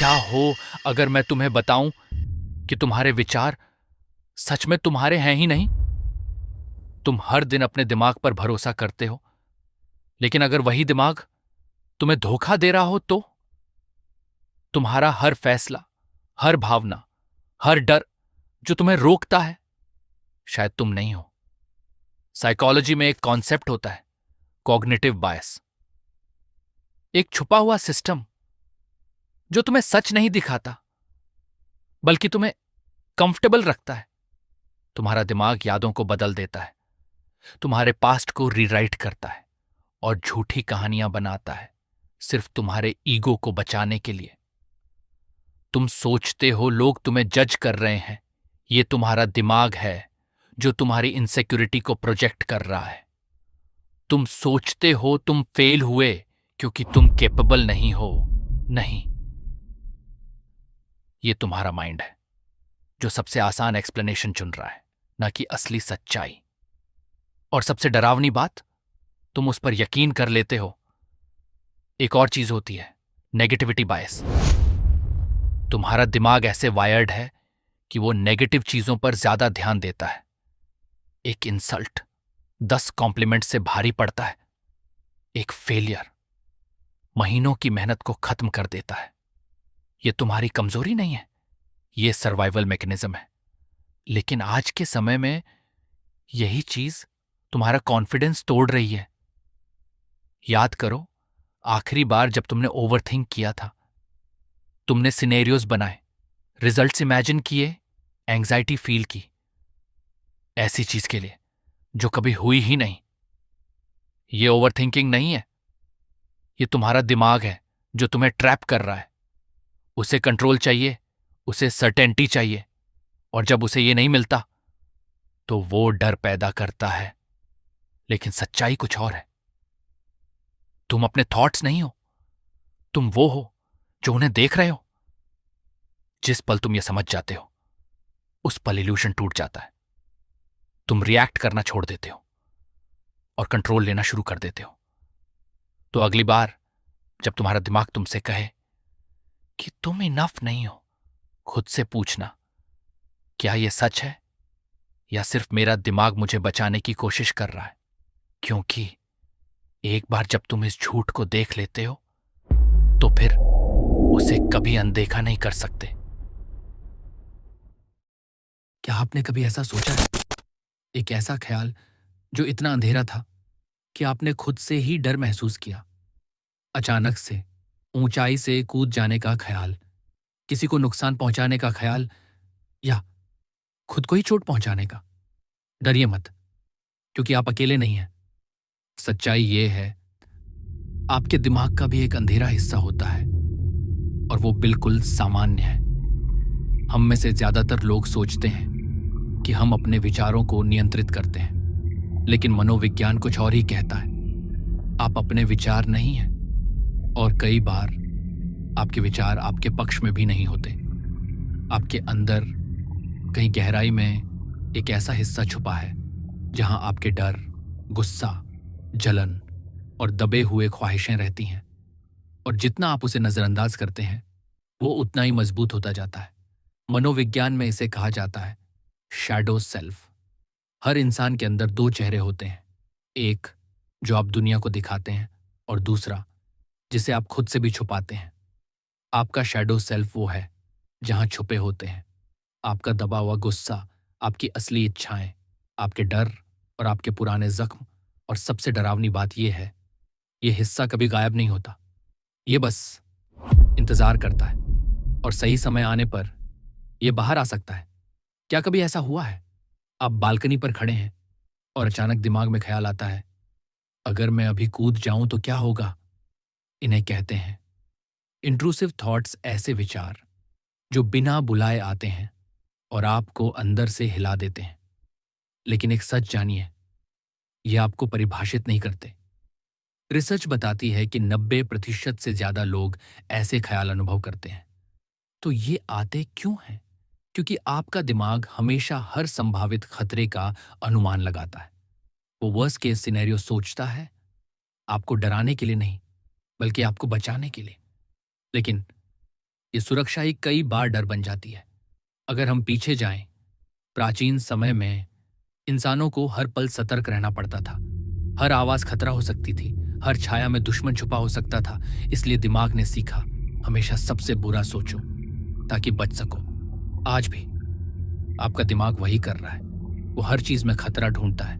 क्या हो अगर मैं तुम्हें बताऊं कि तुम्हारे विचार सच में तुम्हारे हैं ही नहीं? तुम हर दिन अपने दिमाग पर भरोसा करते हो, लेकिन अगर वही दिमाग तुम्हें धोखा दे रहा हो तो तुम्हारा हर फैसला, हर भावना, हर डर जो तुम्हें रोकता है, शायद तुम नहीं हो। साइकोलॉजी में एक कॉन्सेप्ट होता है, कॉग्निटिव बायस। एक छुपा हुआ सिस्टम जो तुम्हें सच नहीं दिखाता, बल्कि तुम्हें कंफर्टेबल रखता है। तुम्हारा दिमाग यादों को बदल देता है, तुम्हारे पास्ट को रीराइट करता है और झूठी कहानियां बनाता है, सिर्फ तुम्हारे ईगो को बचाने के लिए। तुम सोचते हो लोग तुम्हें जज कर रहे हैं, ये तुम्हारा दिमाग है जो तुम्हारी इनसिक्योरिटी को प्रोजेक्ट कर रहा है। तुम सोचते हो तुम फेल हुए क्योंकि तुम केपेबल नहीं हो। नहीं, ये तुम्हारा माइंड है जो सबसे आसान एक्सप्लेनेशन चुन रहा है, ना कि असली सच्चाई। और सबसे डरावनी बात, तुम उस पर यकीन कर लेते हो। एक और चीज होती है, नेगेटिविटी बायस। तुम्हारा दिमाग ऐसे वायर्ड है कि वो नेगेटिव चीजों पर ज्यादा ध्यान देता है। एक इंसल्ट 10 कॉम्प्लीमेंट से भारी पड़ता है। एक फेलियर महीनों की मेहनत को खत्म कर देता है। ये तुम्हारी कमजोरी नहीं है, ये सर्वाइवल मैकेनिज्म है। लेकिन आज के समय में यही चीज तुम्हारा कॉन्फिडेंस तोड़ रही है। याद करो, आखिरी बार जब तुमने ओवरथिंक किया था, तुमने सिनेरियोज बनाए, रिजल्ट्स इमेजिन किए, एंग्जाइटी फील की, ऐसी चीज के लिए जो कभी हुई ही नहीं। ये ओवरथिंकिंग नहीं है, ये तुम्हारा दिमाग है जो तुम्हें ट्रैप कर रहा है। उसे कंट्रोल चाहिए, उसे सर्टेनिटी चाहिए, और जब उसे ये नहीं मिलता तो वो डर पैदा करता है। लेकिन सच्चाई कुछ और है। तुम अपने थॉट्स नहीं हो, तुम वो हो जो उन्हें देख रहे हो। जिस पल तुम ये समझ जाते हो, उस पल इल्यूशन टूट जाता है। तुम रिएक्ट करना छोड़ देते हो और कंट्रोल लेना शुरू कर देते हो। तो अगली बार जब तुम्हारा दिमाग तुमसे कहे कि तुम इनफ नहीं हो, खुद से पूछना, क्या यह सच है या सिर्फ मेरा दिमाग मुझे बचाने की कोशिश कर रहा है? क्योंकि एक बार जब तुम इस झूठ को देख लेते हो तो फिर उसे कभी अनदेखा नहीं कर सकते। क्या आपने कभी ऐसा सोचा है? एक ऐसा ख्याल जो इतना अंधेरा था कि आपने खुद से ही डर महसूस किया। अचानक से ऊंचाई से कूद जाने का ख्याल, किसी को नुकसान पहुंचाने का ख्याल, या खुद को ही चोट पहुंचाने का। डरिए मत, क्योंकि आप अकेले नहीं हैं। सच्चाई ये है, आपके दिमाग का भी एक अंधेरा हिस्सा होता है, और वो बिल्कुल सामान्य है। हम में से ज्यादातर लोग सोचते हैं कि हम अपने विचारों को नियंत्रित करते हैं, लेकिन मनोविज्ञान कुछ और ही कहता है। आप अपने विचार नहीं हैं, और कई बार आपके विचार आपके पक्ष में भी नहीं होते। आपके अंदर कहीं गहराई में एक ऐसा हिस्सा छुपा है जहां आपके डर, गुस्सा, जलन और दबे हुए ख्वाहिशें रहती हैं। और जितना आप उसे नजरअंदाज करते हैं, वो उतना ही मजबूत होता जाता है। मनोविज्ञान में इसे कहा जाता है शैडो सेल्फ। हर इंसान के अंदर दो चेहरे होते हैं, एक जो आप दुनिया को दिखाते हैं, और दूसरा जिसे आप खुद से भी छुपाते हैं। आपका शैडो सेल्फ वो है जहां छुपे होते हैं आपका दबा हुआ गुस्सा, आपकी असली इच्छाएं, आपके डर और आपके पुराने जख्म। और सबसे डरावनी बात यह है, यह हिस्सा कभी गायब नहीं होता। यह बस इंतजार करता है, और सही समय आने पर यह बाहर आ सकता है। क्या कभी ऐसा हुआ है, आप बालकनी पर खड़े हैं और अचानक दिमाग में ख्याल आता है, अगर मैं अभी कूद जाऊं तो क्या होगा? इन्हें कहते हैं इंट्रूसिव थॉट्स। ऐसे विचार जो बिना बुलाए आते हैं और आपको अंदर से हिला देते हैं। लेकिन एक सच जानिए, ये आपको परिभाषित नहीं करते। रिसर्च बताती है कि 90% से ज्यादा लोग ऐसे ख्याल अनुभव करते हैं। तो ये आते क्यों हैं? क्योंकि आपका दिमाग हमेशा हर संभावित खतरे का अनुमान लगाता है। वो वर्स्ट केस सिनेरियो सोचता है, आपको डराने के लिए नहीं, बल्कि आपको बचाने के लिए। लेकिन ये सुरक्षा ही कई बार डर बन जाती है। अगर हम पीछे जाएं, प्राचीन समय में इंसानों को हर पल सतर्क रहना पड़ता था। हर आवाज खतरा हो सकती थी, हर छाया में दुश्मन छुपा हो सकता था। इसलिए दिमाग ने सीखा, हमेशा सबसे बुरा सोचो ताकि बच सको। आज भी आपका दिमाग वही कर रहा है। वो हर चीज में खतरा ढूंढता है,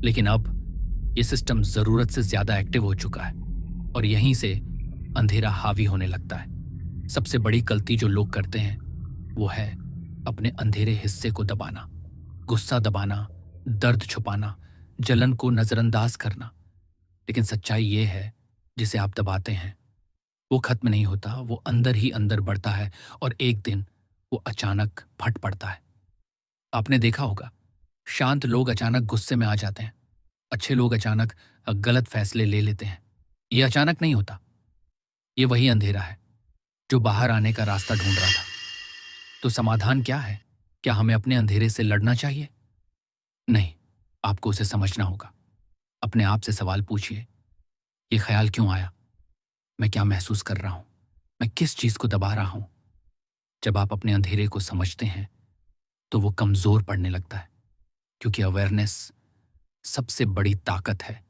लेकिन अब ये सिस्टम जरूरत से ज्यादा एक्टिव हो चुका है और यहीं से अंधेरा हावी होने लगता है। सबसे बड़ी गलती जो लोग करते हैं वो है अपने अंधेरे हिस्से को दबाना, गुस्सा दबाना, दर्द छुपाना, जलन को नजरअंदाज करना। लेकिन सच्चाई ये है, जिसे आप दबाते हैं वो खत्म नहीं होता, वो अंदर ही अंदर बढ़ता है और एक दिन वो अचानक फट पड़ता है। आपने देखा होगा, शांत लोग अचानक गुस्से में आ जाते हैं, अच्छे लोग अचानक गलत फैसले ले लेते हैं। ये अचानक नहीं होता, ये वही अंधेरा है जो बाहर आने का रास्ता ढूंढ रहा था। तो समाधान क्या है? क्या हमें अपने अंधेरे से लड़ना चाहिए? नहीं, आपको उसे समझना होगा। अपने आप से सवाल पूछिए, ये ख्याल क्यों आया? मैं क्या महसूस कर रहा हूं? मैं किस चीज को दबा रहा हूं? जब आप अपने अंधेरे को समझते हैं तो वो कमजोर पड़ने लगता है, क्योंकि अवेयरनेस सबसे बड़ी ताकत है।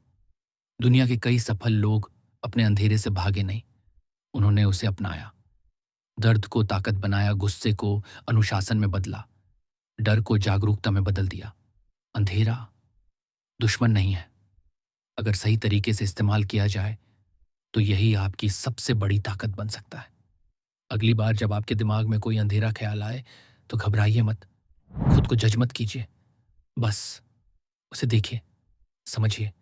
दुनिया के कई सफल लोग अपने अंधेरे से भागे नहीं, उन्होंने उसे अपनाया। दर्द को ताकत बनाया, गुस्से को अनुशासन में बदला, डर को जागरूकता में बदल दिया। अंधेरा दुश्मन नहीं है। अगर सही तरीके से इस्तेमाल किया जाए तो यही आपकी सबसे बड़ी ताकत बन सकता है। अगली बार जब आपके दिमाग में कोई अंधेरा ख्याल आए तो घबराइए मत, खुद को जज मत कीजिए। बस उसे देखिए, समझिए,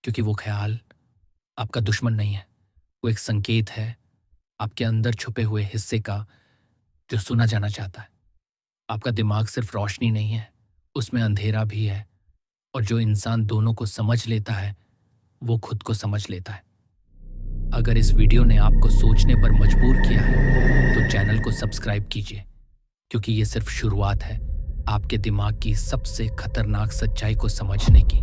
क्योंकि वो ख्याल आपका दुश्मन नहीं है। वो एक संकेत है आपके अंदर छुपे हुए हिस्से का, जो सुना जाना चाहता है। आपका दिमाग सिर्फ रोशनी नहीं है, उसमें अंधेरा भी है। और जो इंसान दोनों को समझ लेता है वो खुद को समझ लेता है। अगर इस वीडियो ने आपको सोचने पर मजबूर किया है तो चैनल को सब्सक्राइब कीजिए, क्योंकि ये सिर्फ शुरुआत है आपके दिमाग की सबसे खतरनाक सच्चाई को समझने की।